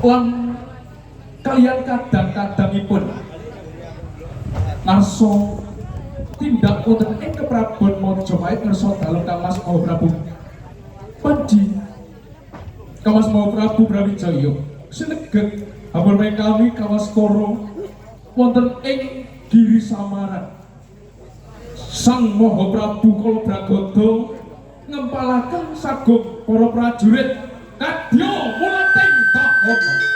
lan kalian kadang-kadangipun ngarsa tindak wonten ing keprabon Majapahit ngersa dalem Kang Mas Mahaprabu. Panji Kang Mas Mahaprabu Brawijaya sineget hambar kami Kawaskara wonten ing Giri Samaran. Sang Mahaprabu Kalabragada ngempalaken sagung para prajurit kadya mulating Dahana.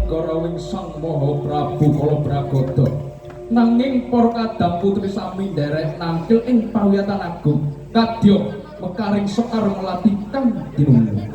negara wing Sang Maha Prabu Kalabragada. Nanging para kadang putri sami nderek nangkil ing pawiyatan agung kadya mekaring Sekar Melati kang dinunggu.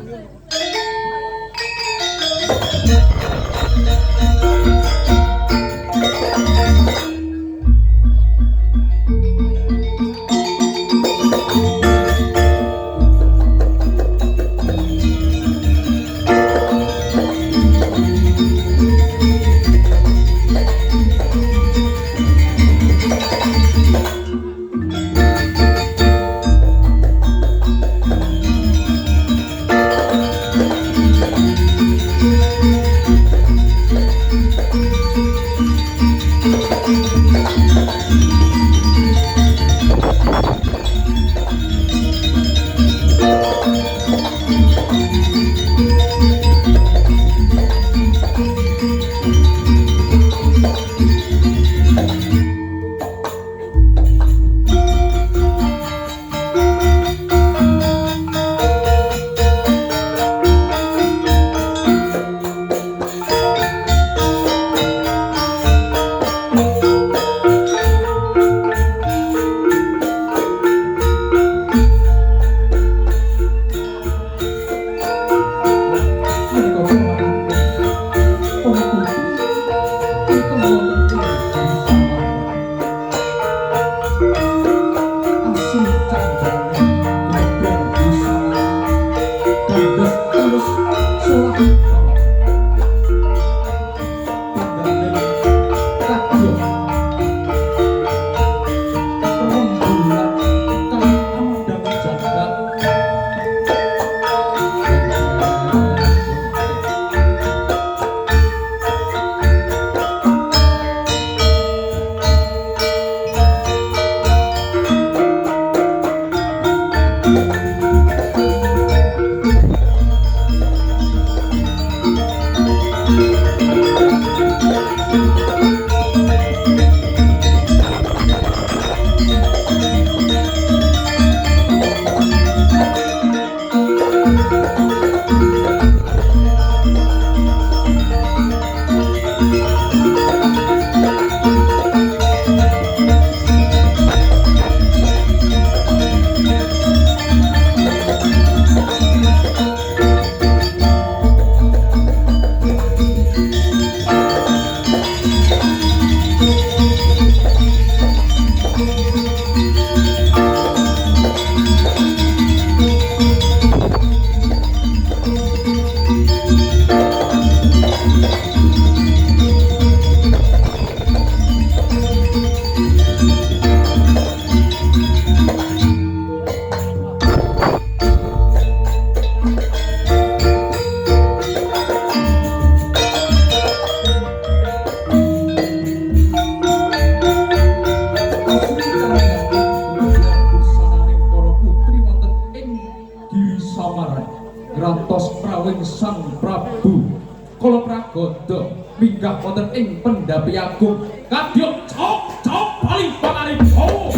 Minggah wonten ing Pendhapi Agung kadya cok paling pangaripun.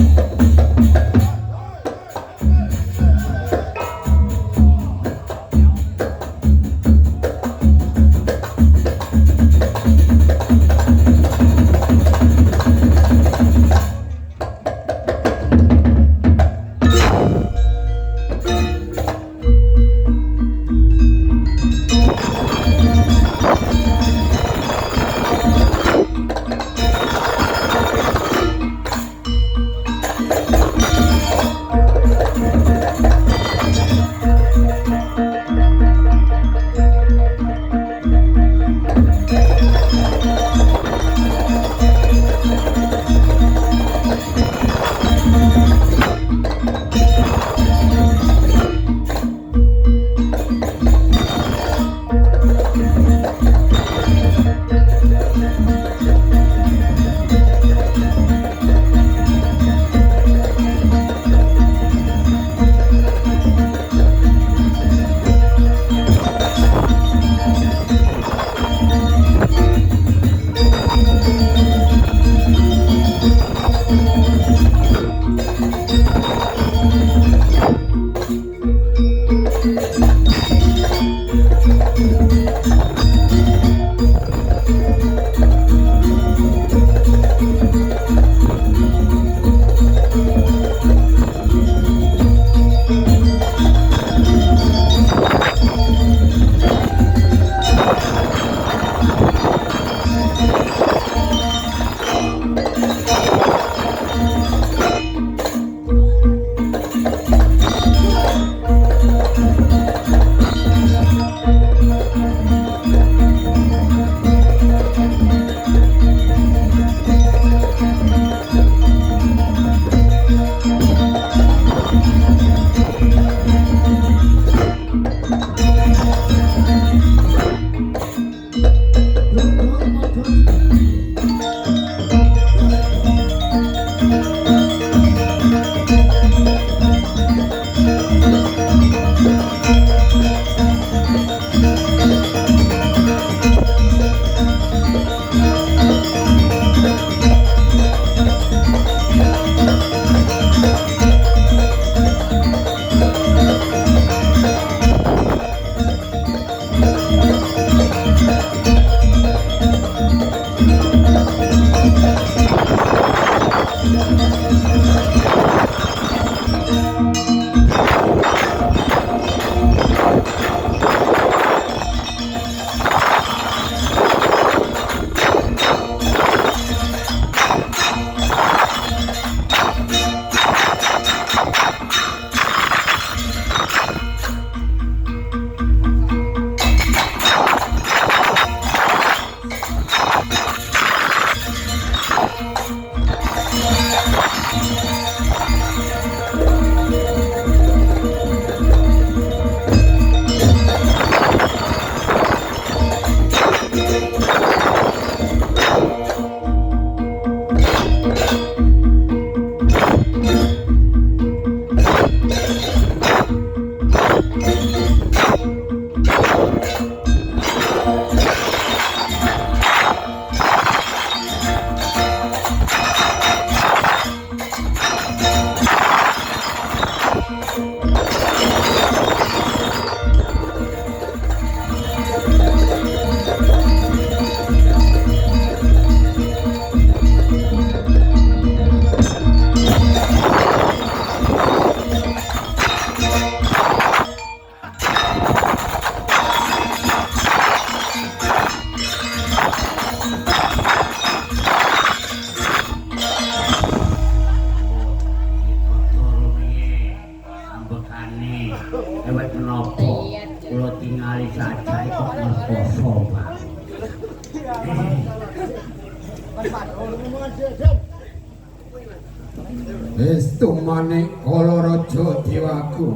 Estumane kala raja dewaku.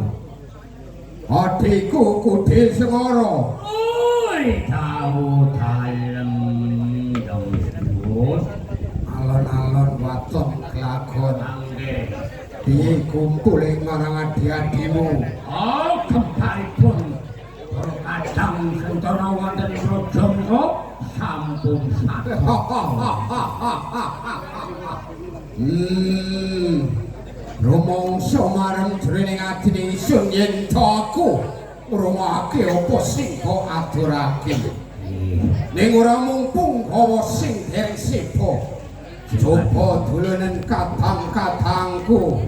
Adhiku Kudhi Sengara. Oi, tahu dalem dong sebut. Alon-alon waton kelakon. Nggih. Piye kumpule marang adi-adimu? Oh, kemparipun. Para kadang sentara wonten raja menika sampun saged. Rumangsa marang jroning adine ingsun yen to aku ngrungokake apa sing kok aturake. Ning ora mumpung hawa sing dereng sepo. Coba dolanen kadang-kadangku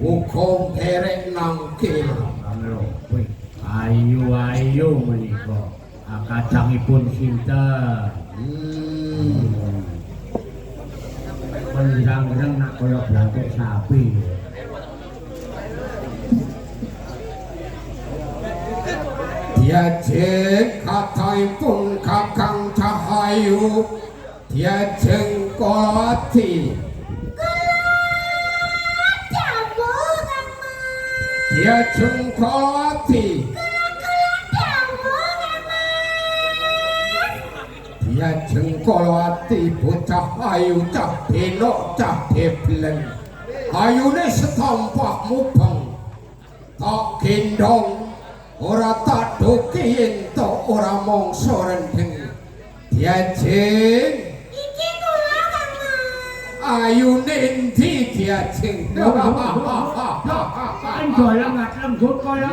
uga dereng nangkil. Ayu-ayu menika. Kadangipun sinten? Penjang-jang nak kaya blanket sapi. Diajeng kathahipun Kakang Cahayu, diajeng Kolawati. Diajeng Kolawati. Diajeng Kolawati bocah ayu cah benok cah debleng. Ayune setampah mubeng. Tak gendong ora tak doki ento ora mangsa rendeng. Diajeng iki kula Kang. ayune endi diajeng? Endolang gak lembut kaya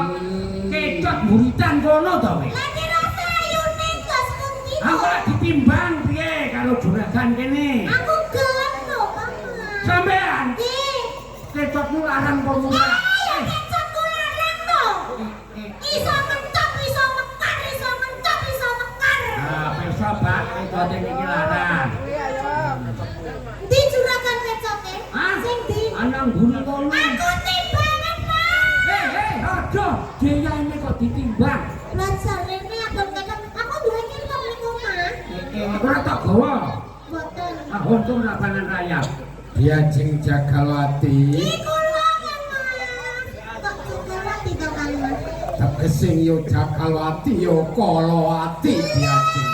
kecot buritan kono to kowe. Lah kira ayune gas ngendi? Aku lak ditimbang piye karo juragan kene. Aku gelem lho Kang. Sampean Nggih. kecotmu larang kok murah. Ayo kecot kula larang to. Iso mencop iso mekar iso mencop iso mekar. Ah, pirsa Pak, kecote niki larang. Di juragan kecote? Hah? Sing di. Anang buri kono. Aku timbangan Mas. Aduh, deyane kok ditimbang. Lah jarene abon kecot. Aku duwe iki kok ning omah. Ora tak gawa. Boten. Ah, untung ra pangan rayap. Diajeng Jagalwati. Iki kula Kang. Kok Jagalwati to Kang Mas? Tegesing yo Jagalwati yo Kalawati diajeng.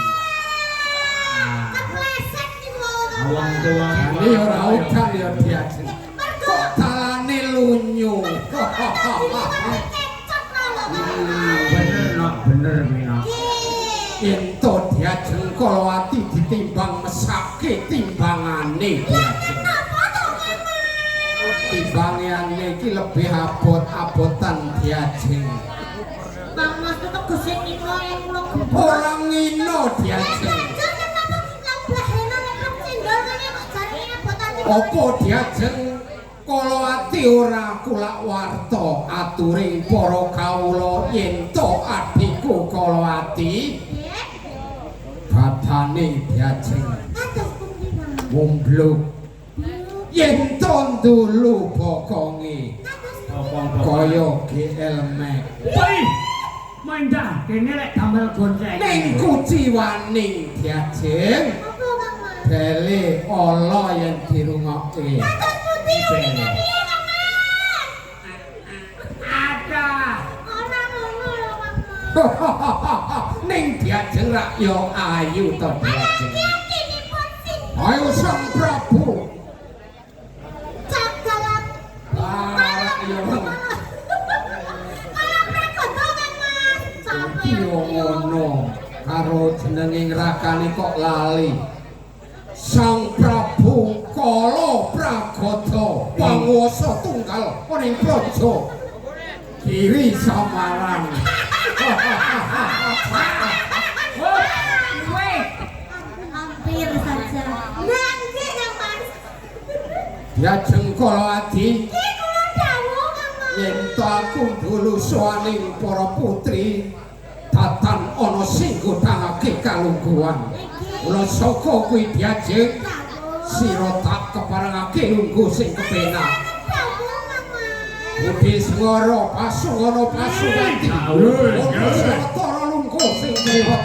Kepleset niku Kang. Awang tua. Ini ora udan yo diajeng. Mergo Dalane lunyu. kecot lho Kang. Bener nok, bener Mia. Nggih. Ento diajeng Kalawati ditimbang mesake timbangane diajeng. Kenapa to Kang Mas? Timbangane iki lebih abot-abotan diajeng. Bang Mas itu tegese nino yang kula gebuk. Ora ngino diajeng. Jangan kenapa lambah hena nek cendol kene kok jarine abotan iki. Apa diajeng Kalawati ora kulak warta aturing para kawula yen to adhiku Kalawati Nggih. badane diajeng Atus pundi Bang? wombluk yen to ndulu bokonge kaya GL Max Woi, mandah kene lek damel gonceng. ning kuciwaning diajeng Apa Kang Mas? bele ala yen dirungokke Atus pundi urine piye Kang Mas? Ada. Ora ngono lho Kang Mas. ning diajeng rak yo ayu to diajeng Yakinipun sing ayo Sang Prabu cagalan. rak yo Kalau prakoto Kang Mas. Sampai iki yo ngono karo jenenging rakane kok lali Sang Prabu Kala Pragoda panguwasa tunggal ning praja Giri Samarang. Woi, hampir saja. Nggih Kang Mas. Diajeng Kalawati Iki kula dawuh Kang Mas. yen to aku dulu saning para putri datan ana sing godhangake kalungguhan. Mula saka kuwi diajeng sira tak keparengake lungguh sing kepenak. Budi Sengara Pasungana Pasuwanti. Ora lungguh sing kepenak.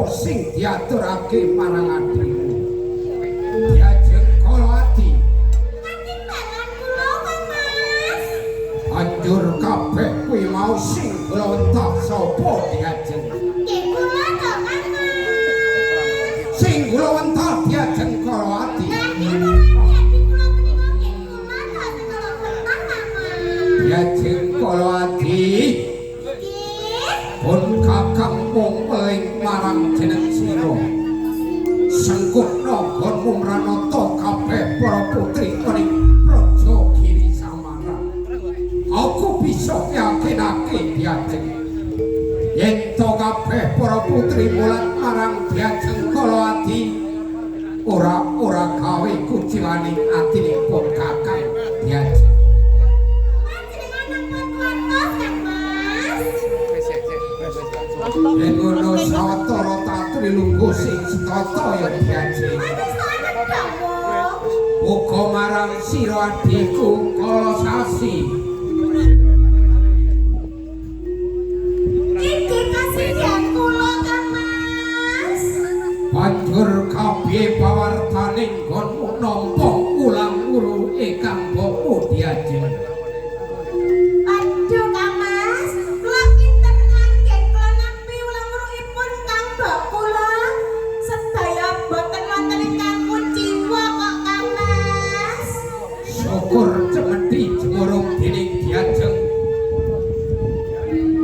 Sing diaturake marang adhimu. Diajeng kala ati. Nanging dalan kula Kang Mas. Anjur kabeh kuwi mau sing glontak sapa diajeng. Nggih kula to Kang Mas. Sing glontak diajeng kala ati. Nggih kula ati kula menika nggih kula to sing glontak Kang Mas. Diajeng kala ati. Pun kakang mung eling marang jeneng sira. Sengkutna gon mumranata kabeh para putri ing praja Giri Samara. Aku bisa yakinake diajeng. Yen to kabeh para putri mulat marang diajeng kala ati ora gawe kucilaning atinipun kakang diajeng. Yen ngono sawetara tatri lungguh sing setata ya diajeng. Uga marang sira adhiku Kala Sasi. Iki kasihan kula Kang Mas. Banjur kabeh pawartaning nggonmu nampa ulang-ulu ingkang bopo diajeng. Aduh Kang Mas, kula kinten nganggen kula nampi ulang-ulungipun Kang Mbak kula. Sedaya boten wonten ingkang kuciwa kok Kang Mas. Syukur cemeti jemurung dening diajeng.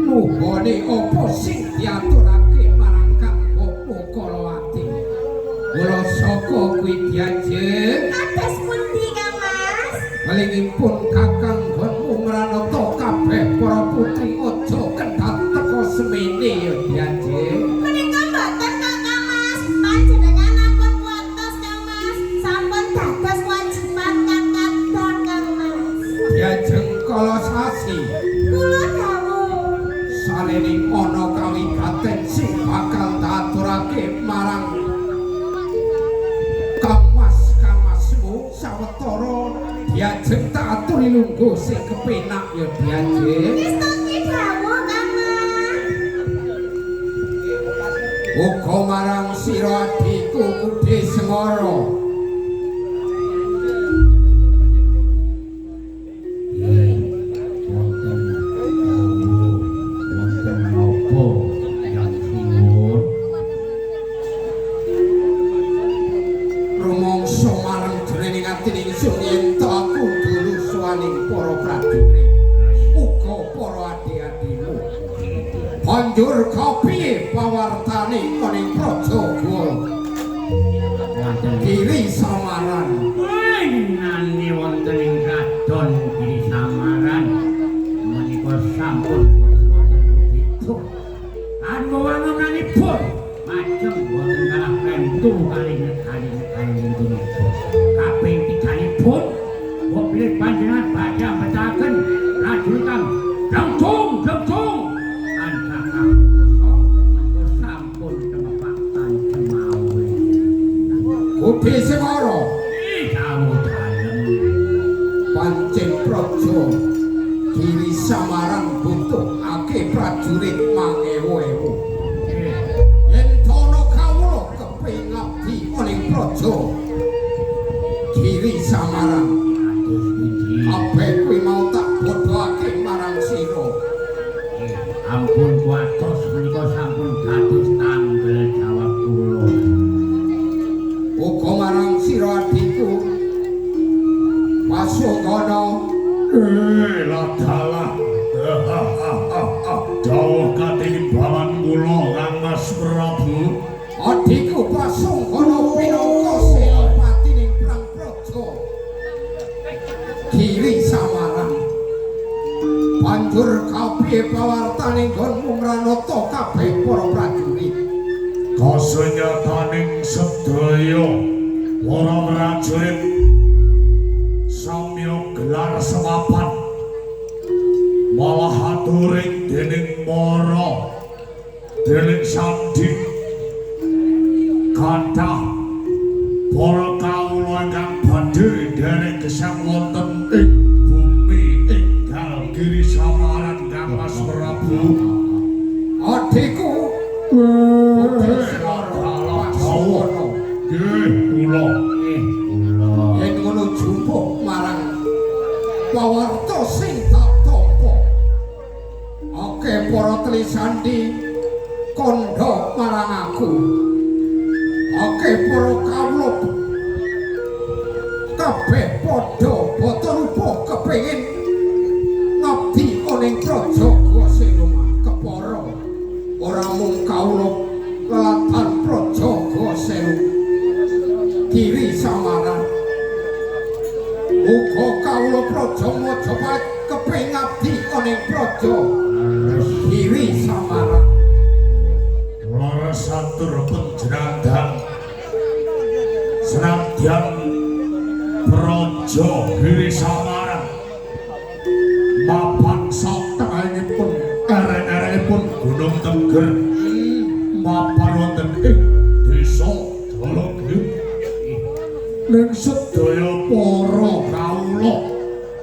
Nuhone apa sing diaturake marang Kang Bopo Kalawati. Mula saka kuwi diajeng Kados pundi Kang Mas? malingipun kakang gonmu mranata kabeh para putri aja kendhat teka semene ya diajeng. Menika mboten kok Kang Mas. Panjenengan ampun kuwatos Kang Mas. Sampun dados kewajiban Kang Kadon Kang Mas. Diajeng Kala Sasi. Kula dawuh. Salene ana kawigaten sing bakal daturake marang Kangmasmu sawetara diajeng tak aturi lungguh sing kepenak ya diajeng. Wis tangi dawuh Kamang. Uga marang sira adhiku Kudhe Semara. Rumangsa marang jroning atining ingsun yen to aku dulu suwaning para prajurit uga para adi-adimu. Banjur kapiye pawartane ning Praja Gol Giri Samaran. Nani wonten ing Kadon Giri Samaran menika sampun wonten begitu. Anu wangunanipun macem wonten kalah pentu kali punika. Kaping tiganipun kok bilih panjenengan badhe metaken prajurit langsung sampun temepatan kemawon. Kudhe Semara Dawuh dalem pancen Praja Giri Samaran butuhake prajurit mangewu-ewu. Yen tono kawula kepengin ngabdi ning Praja Giri Samaran, kabeh kuwi mau tak bodhoake marang sira. ampun kuatos menika sampun dados tanggal jawab kula. Uga marang sira adhiku Pasugana. Ladalah. Dawuh katimbangan kula Kang Mas Prabu. Adhiku Pasugana pinangka senopati ning Prang Praja Giri Samaran. Banjur kapiye pawartane nggonmu mranata kabeh para prajurit. Kasunyataning sedaya para prajurit samya gelar sewapan malah aturing dening para dening sandi kathah para kawula ingkang badhe derek gesang wonten ing bumi enggal Giri Samaran Kang Mas Prabu. Adhiku Pasugana. Nggih kula. Yen ngono jumpuk marang pawarta sing tak tampa. Oke para tlisandi kandha marang aku. Oke para kawula kabeh padha bata rupa kepengin ngabdi ning Praja Gaseluma kepara. Ora mung kawula lelatan Praja Gaseluma Giri Samaran, uga kawula Praja Majapahit kepengin ngabdi ning Praja Giri Samaran. Leres satur panjenengan senadyan Praja Giri Samaran mapan satengahipun arek-arekipun Gunung Tengger mapan wonten ing desa Dalagir. Ning sedaya para kawula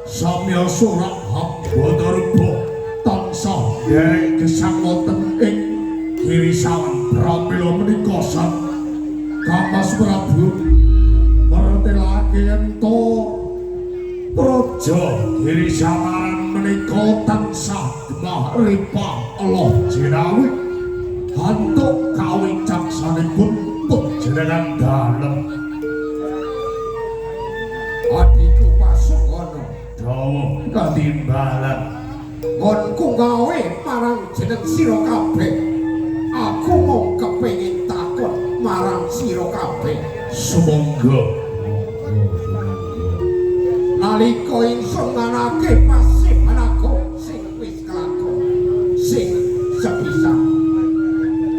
samya surak hamba tansah derek gesang wonten ing Giri Samaran. Pramila menika sang Kang Mas Prabu mertelake yen to Praja Giri Samaran menika tansah gemah ripah Allah jinawi hantuk kawicaksanipun panjenengan dalem. Adhiku Pasugana, Dawuh katimbalan ngonku gawe marang jeneng sira kabeh. Aku mung kepengin takon marang sira kabeh. sumangga Nalika ingsun nganake pasibanaku sing wis kelakon sing sepisan,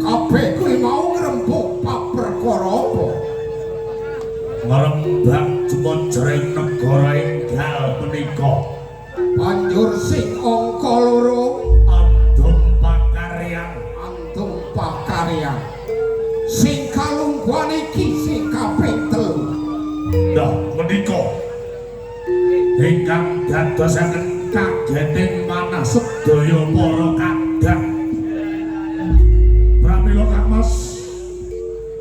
kabeh kuwi mau ngrembug paperkara apa? ngrembak jumajring negara enggal menika Banjur sing angka loro andung pakaryan antung pakaryan, sing kalungguhan iki sing kaping 3. nah menika ingkang dadosaken kageting manah sedaya para kadang pramila Kangmas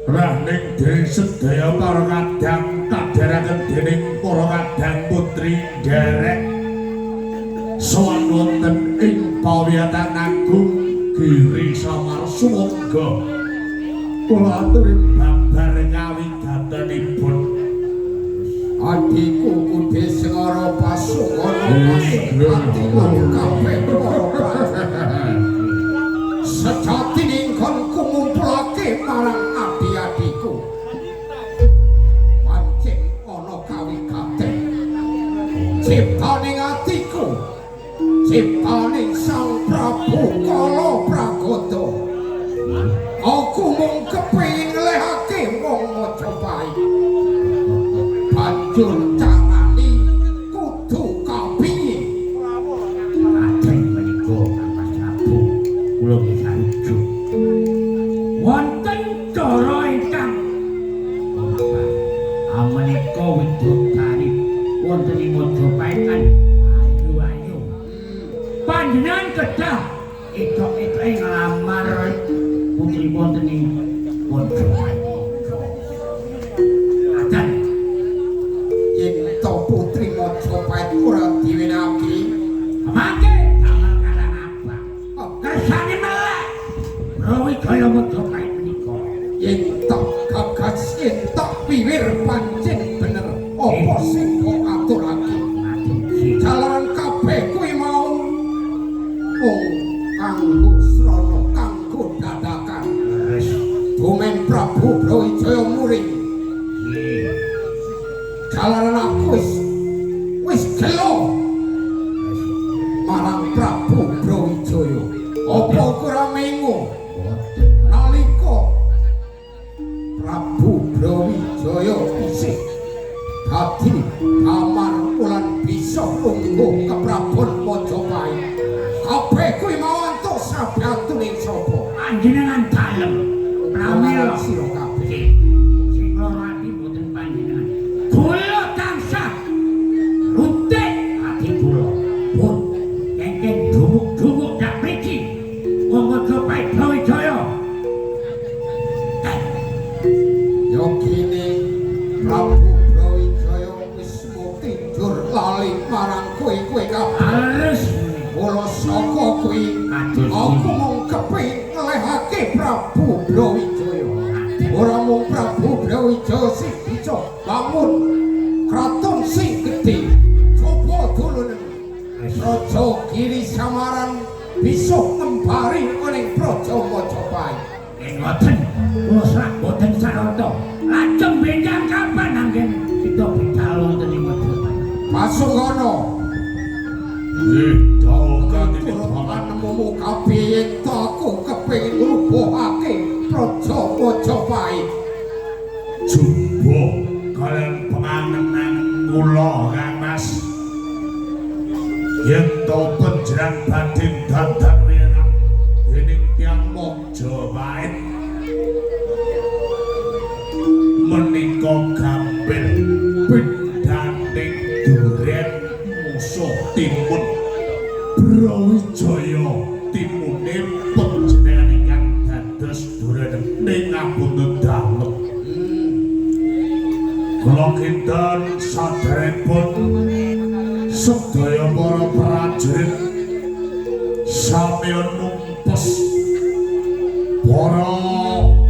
rahning dening sedaya para kadang kadharaken dening para kadang putri derek sowan wonten ing pawiyatan agung Giri Samar sumangga kula aturi babar kawigatenipun adiku Kudi Sengara Pasukana ati kabeh para sejatining kon kumumpulake marang adi-adiku pancen ana kawigaten ciptaning atiku ciptaning Sang Prabu Kala Pragodo aku mung kepengin nglehake wong Majapahit banjur carane kudu kapiye Ajeng menika Kangmas Prabu kula sarujuk wonten cara ingkang menika widodari wonten ing Majapahit kan ayu-ayu panjenengan kedah etok-etok nglamar putri wonten ing Majapahit adan yen to putri Majapahit ora diwenake mangke damel karang apa kersane melek Brawijaya Majapahit menika yen to gagas yen to piwir pancen bener apa sing kok aturake jalaran kabeh kuwi mau wong kanggo srana kanggo dadakan Dumen Prabu Brawijaya muring jalaran aku wis gelo marang Prabu Brawijaya apa ora mengu nalika Prabu Brawijaya isih dadi kamar ulan bisa lungguh keprabon Majapahit kabeh kuwi mau entuk sabatuning sapa panjenengan dalem pramila sira kabeh sing ora ati boten panjenengan kula tansah rutik ati kula pun kengken dumuk-dumuk dak mriki wong Majapahit Brawijaya yo kene Prabu Brawijaya wis tinjur lali marang kowe-kowe kabeh harus mula saka kuwi aku mung kepengin nglehake Prabu Brawijaya ora mung Prabu Brawijaya sing bisa bangun kraton sing gedhe coba dulunen Raja Giri Samaran bisa ngembari ning Praja Majapahit ngoten kula sak boten sarata lajeng benjang kapan anggen kita bicara wonten ing Majapahit Pasungana tau kadene panemu kabeh aku kepengin ngrubuhake Praja Majapahit jumbo kalian pengangenan kula Kangmas yen to panjenengan badhe dadak wirang dening tiyang Majapahit menika gambir pindhaning duren musuh timun Brawijaya timune panjenengan ingkang dados duren ning ngapunten dalem kula kinten sadèrèngipun sedaya para prajurit sami numpes para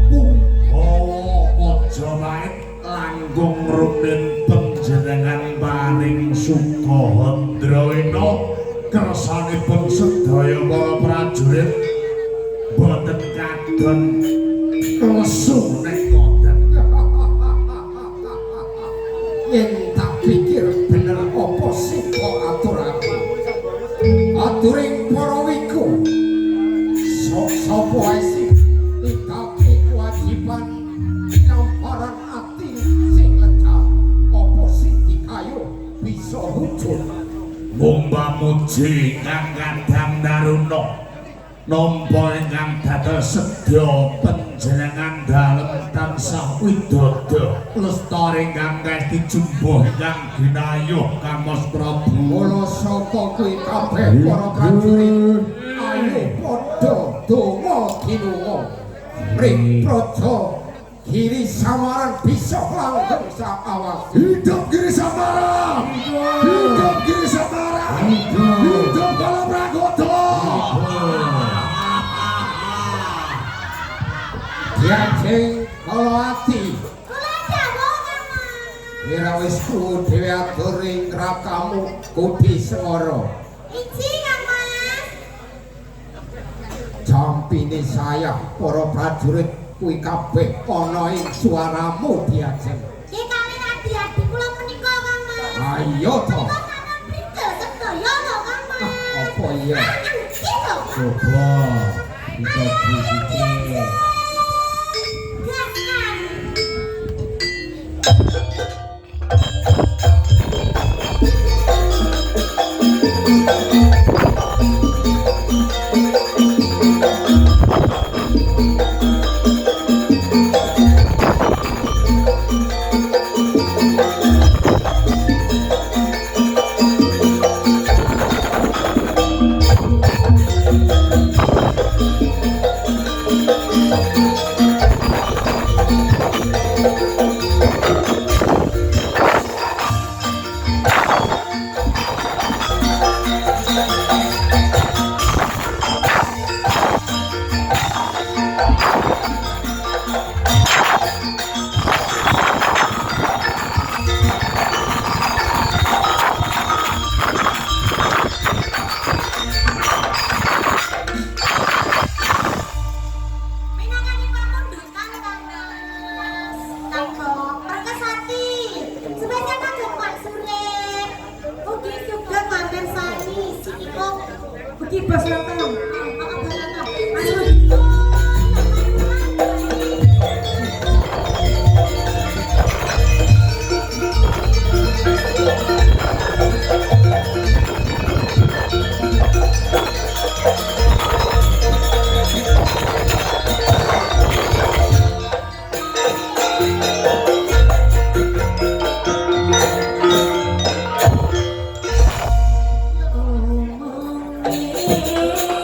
punggawa Majapahit langkung rumiyin panjenengan paring Sukahandrawena kersanipun sedaya para prajurit boten kadon lesu nek ngoten yen tak pikir bener apa sing kok aturake aturing para wiku sapa ae sing nikake kewajiban nyamparan ati sing lecah apa sing dikayo bisa wujud Mumba muji kang kadang daruna nampa ingkang dados sedya panjenengan dalem tansah widodo lestari ingkang dijumbuh ingkang ginayuh Kamos Prabu. Mula saka kuwi kabeh para prajurit ayo padha donga kinunga. Mring praja Giri Samaran bisa langgeng sak awas. Hidup Giri Samaran! Hidup Giri Samaran! Hidup Balapragoto! Diajeng kala ati Kula dawuh Kang. ira wis kudu dhewe atur ing rakamu Kudi Sengara. Iji Kang Mas. Jampine saya para prajurit kuwi kabeh ana ing suaramu Diajeng. Nggih kali adi-adi kula menika Kang Mas. Ayo to. Kula sampeyan pricil sedaya lho Kang Mas. Apa iya? Gitu. Coba kita berpikir. Gaskan. Minakanipun mundutan Kang Mas. Kanggo Perkasati. Sebagai kagem Pak Surip. Ugi sugeng manten sani sikipung. Ugi bos lokal. Apa kabar Kang? Oh,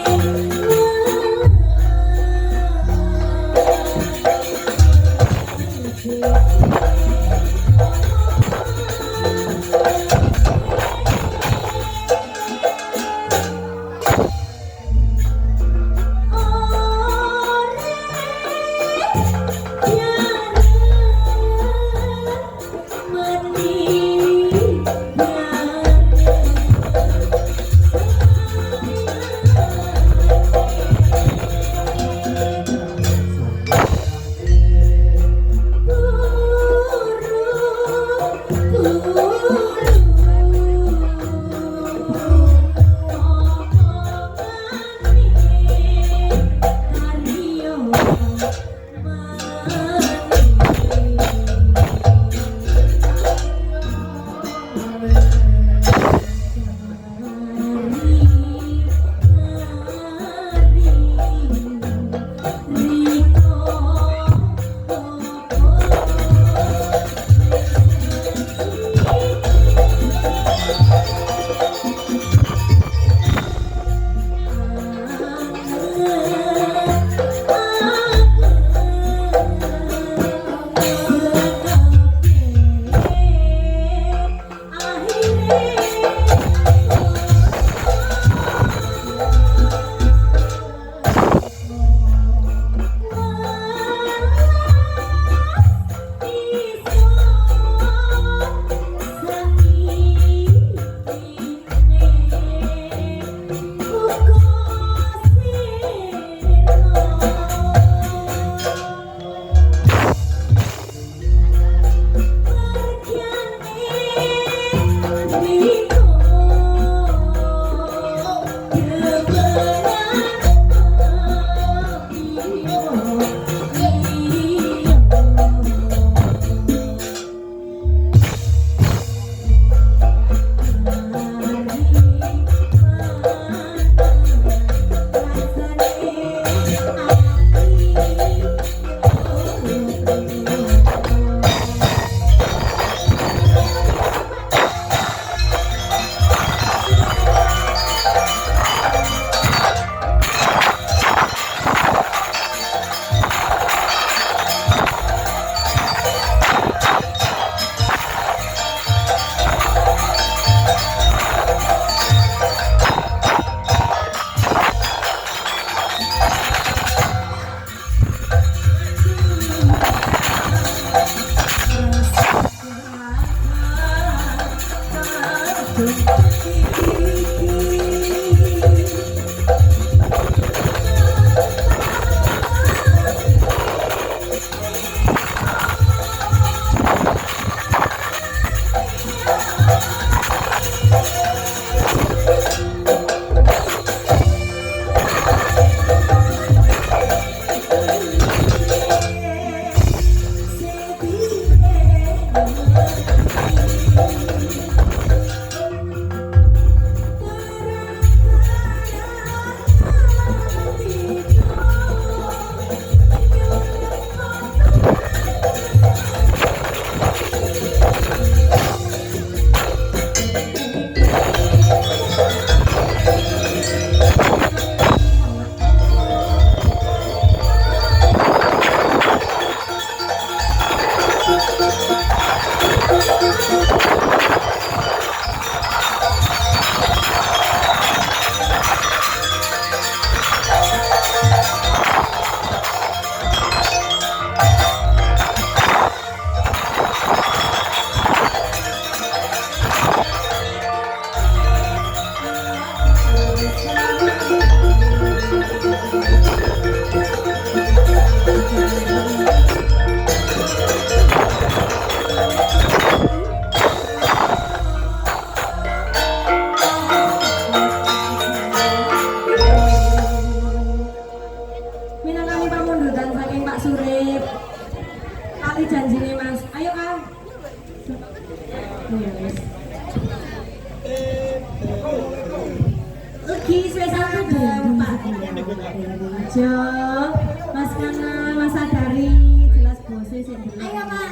Mas Kana, Mas Adari, jelas bose sing dulu. Ayo, Pak.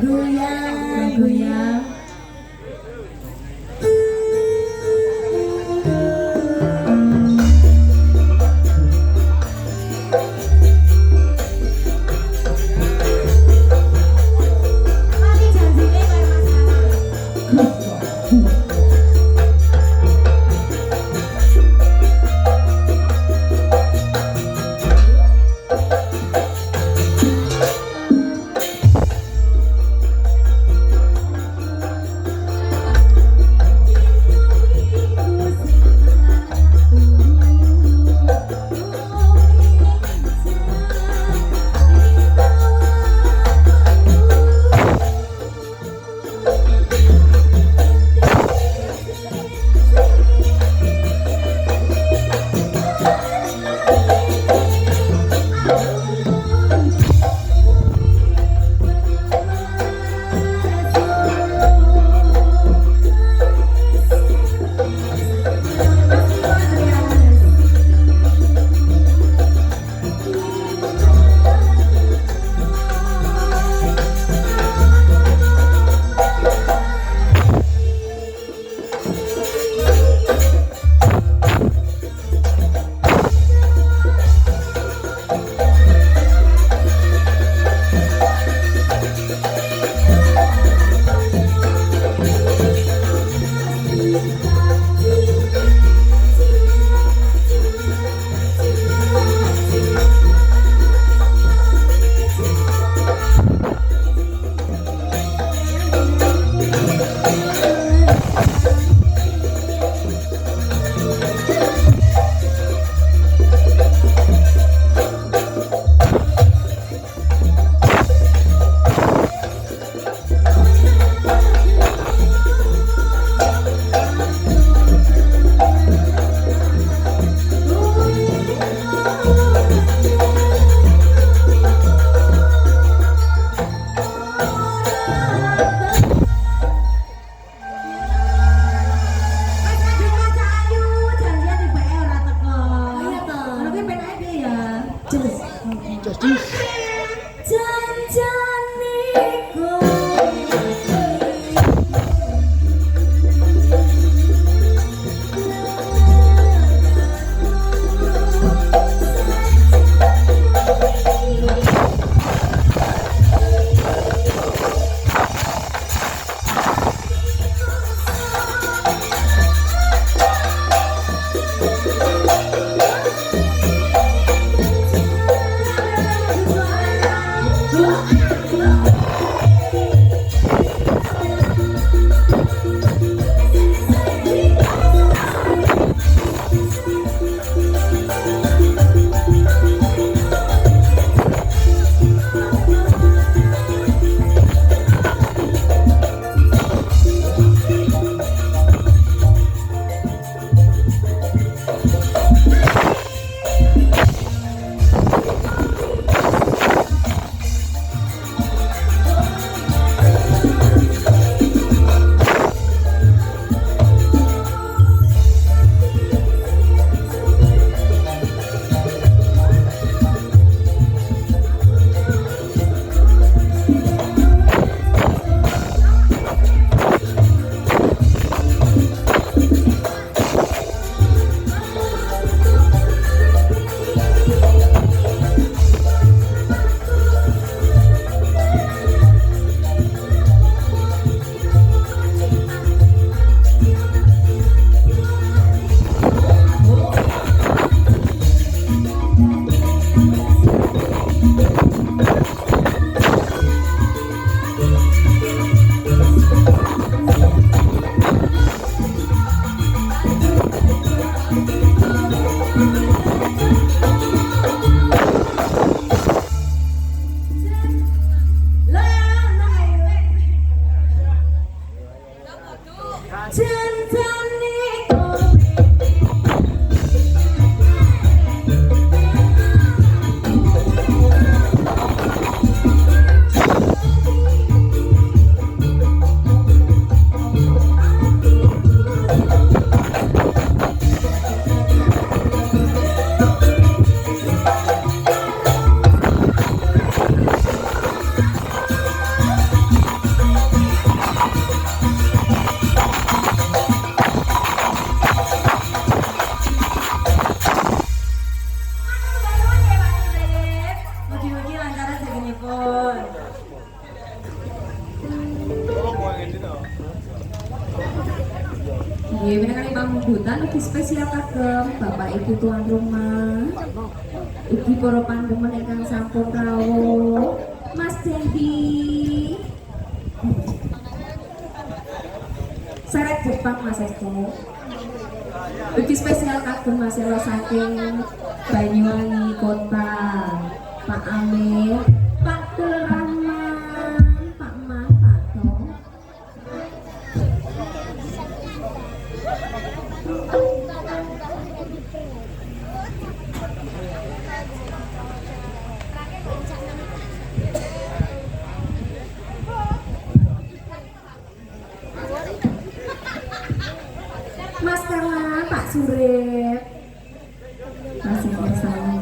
Goyang, goyang. Mati janjine karo Mas Kana. Janjane kowe mugi-mugi lancaran segenipun. Iya, menangani pamungkutan ugi spesial kagem Bapak Ibu tuan rumah, ugi para pandemen ingkang sampun rawuh, Mas Dendi, seret Jepang Mas Esto, ugi spesial kagem Mas Elo saking Banyuwangi Kota, Pak Amir, Pak Rahman, Pak Man, Pak Tom. Mas Karla, Pak Surip, masih bersama.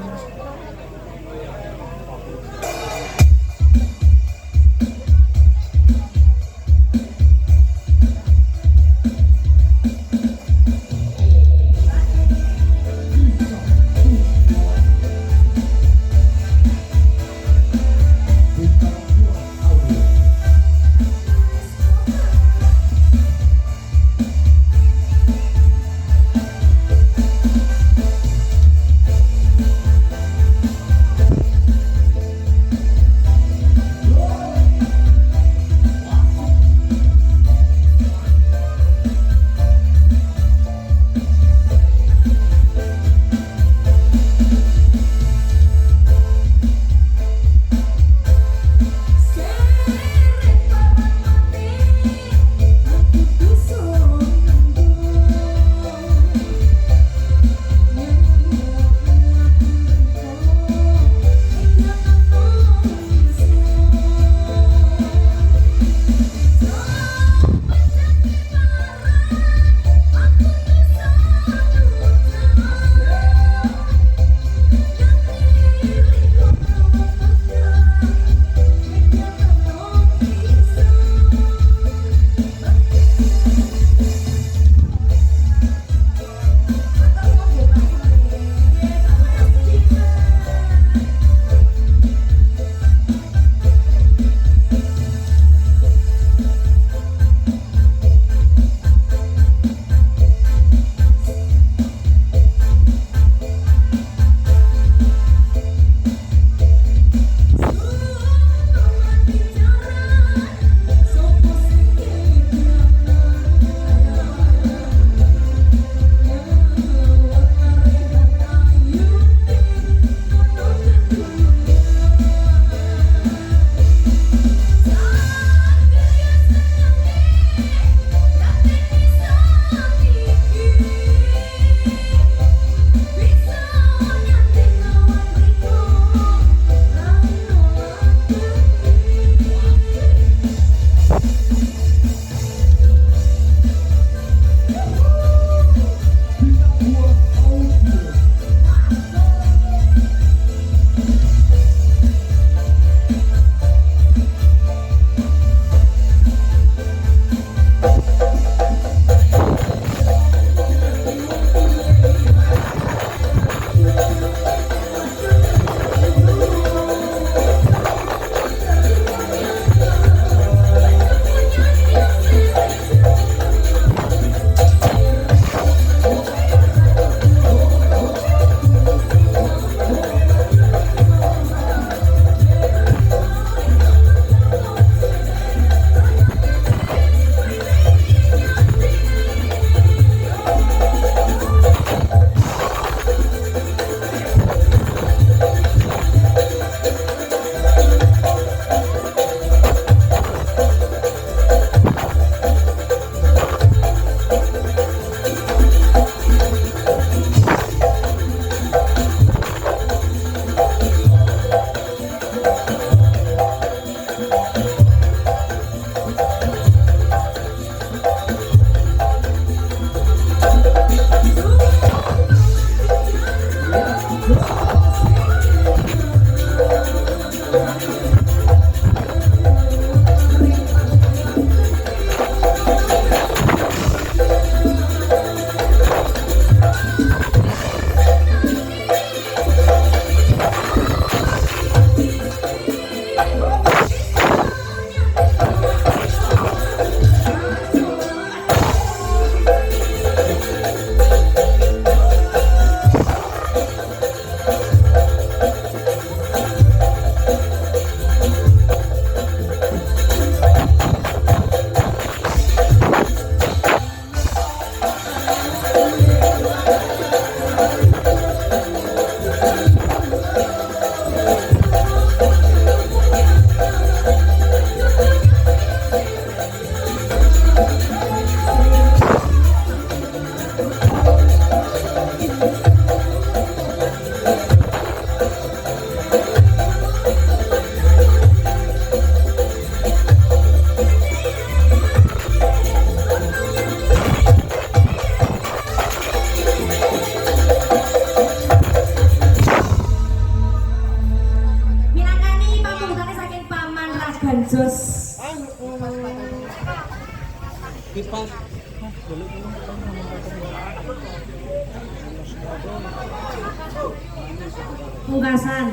Pungkasan.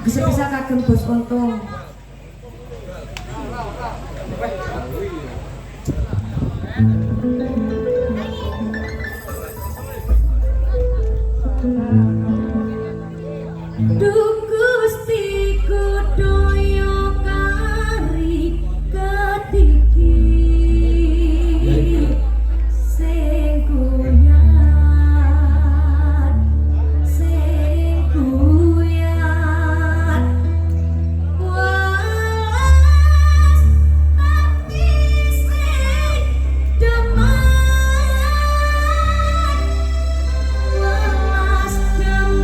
Bisa-bisa kagem bos untung. Duh Gusti kudoyo kari ketiki sing kuyat walas tapi sing demen walas demen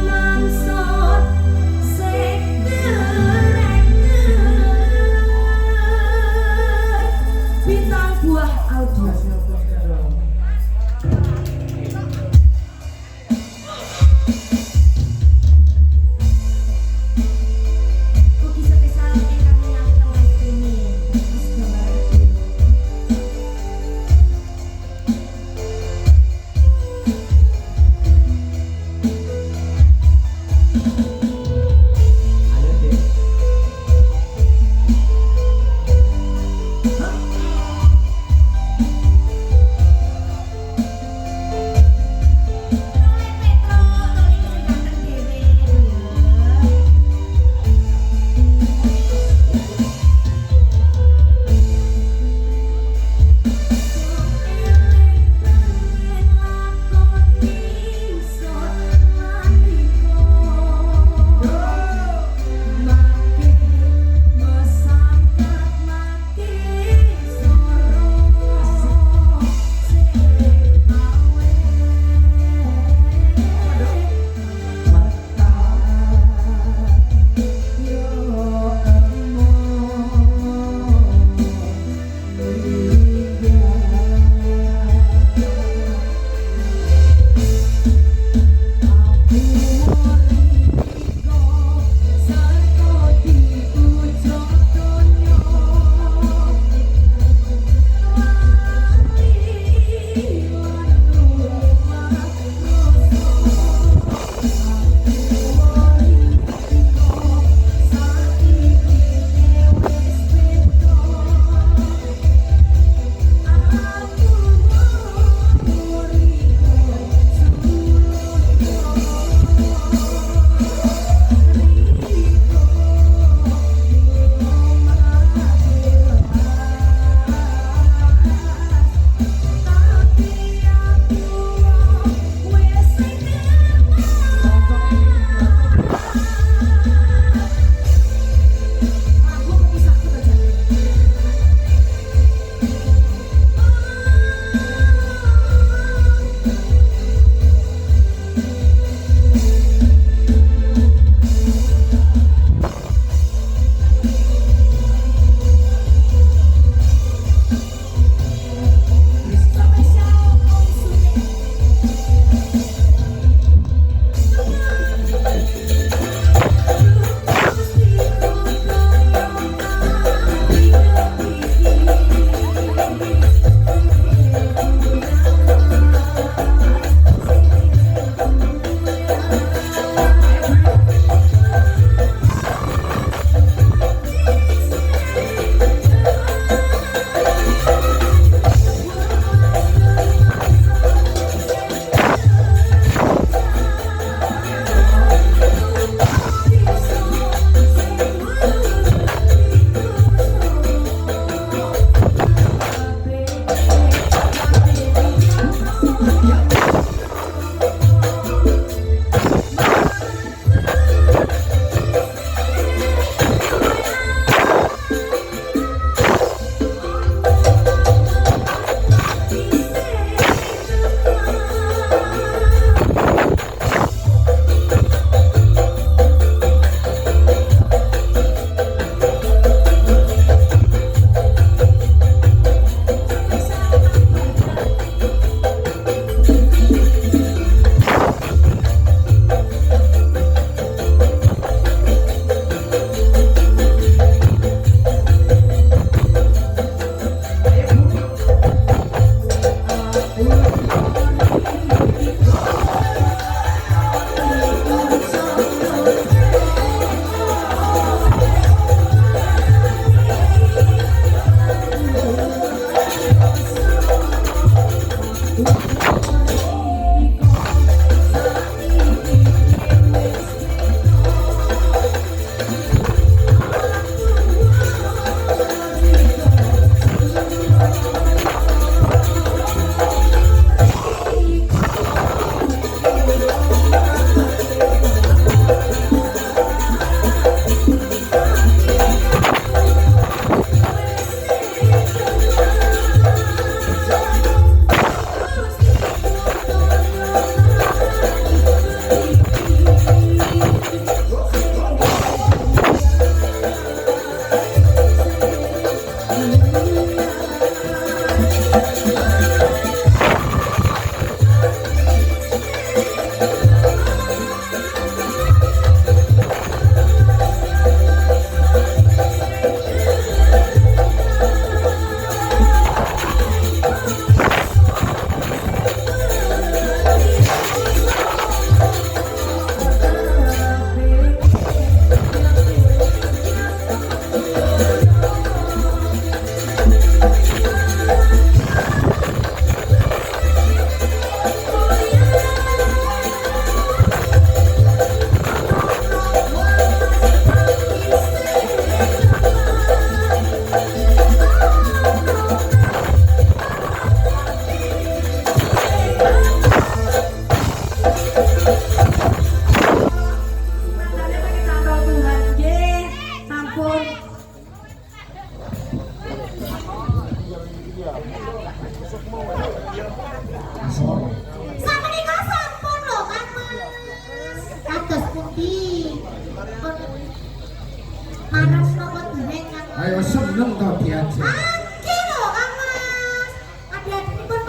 Panas nopo dereng Kang Mas? Ayo seneng to diajeng. Aki lho Kang Mas. Adik-adikipun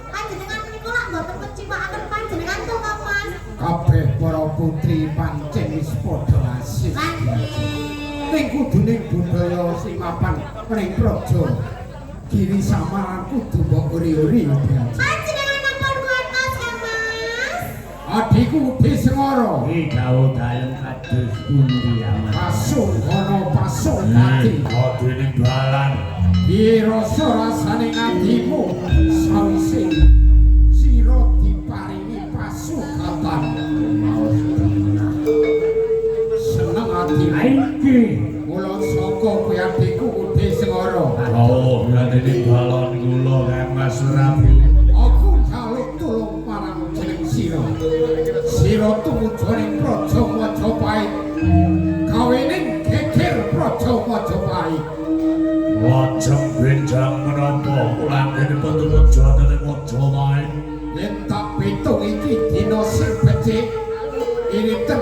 panjenengan menika lak mboten keciwakaken panjenengan to Kang Mas. Kabeh para putri pancen wis padha asih. Lan nggih. Ning kudune budaya sing mapan ning praja. Giri Samaran kudu mbok uri-uri diajeng. Panjenengan napa luwantos Kang Mas? Adikku Desengara. Iki dawuh dalem kados pundi ya Mas? Pasungkono pasungpati. Adene balan Pirasa rasane atimu sawise sira diparingi pasukatan. Maos tenan. Seneng atimu. Aiki. Mula saka kowe adikku Desengara. oh adene balon kula Kang Mas Prabu Aku jaluk tulung marang jeneng sira. Sira tumuju ning Praja Majapahit. Kawening geger Praja Majapahit. lajeng benjang menapa ulangene petumuju ning Majapahit Yen tak pitung iki dina sing becik. Iriten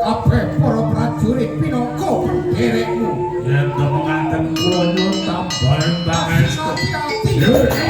kabeh para prajurit pinangka penderekmu. yen temengaken kula nyuwun tambahan pangestu Hati-hati.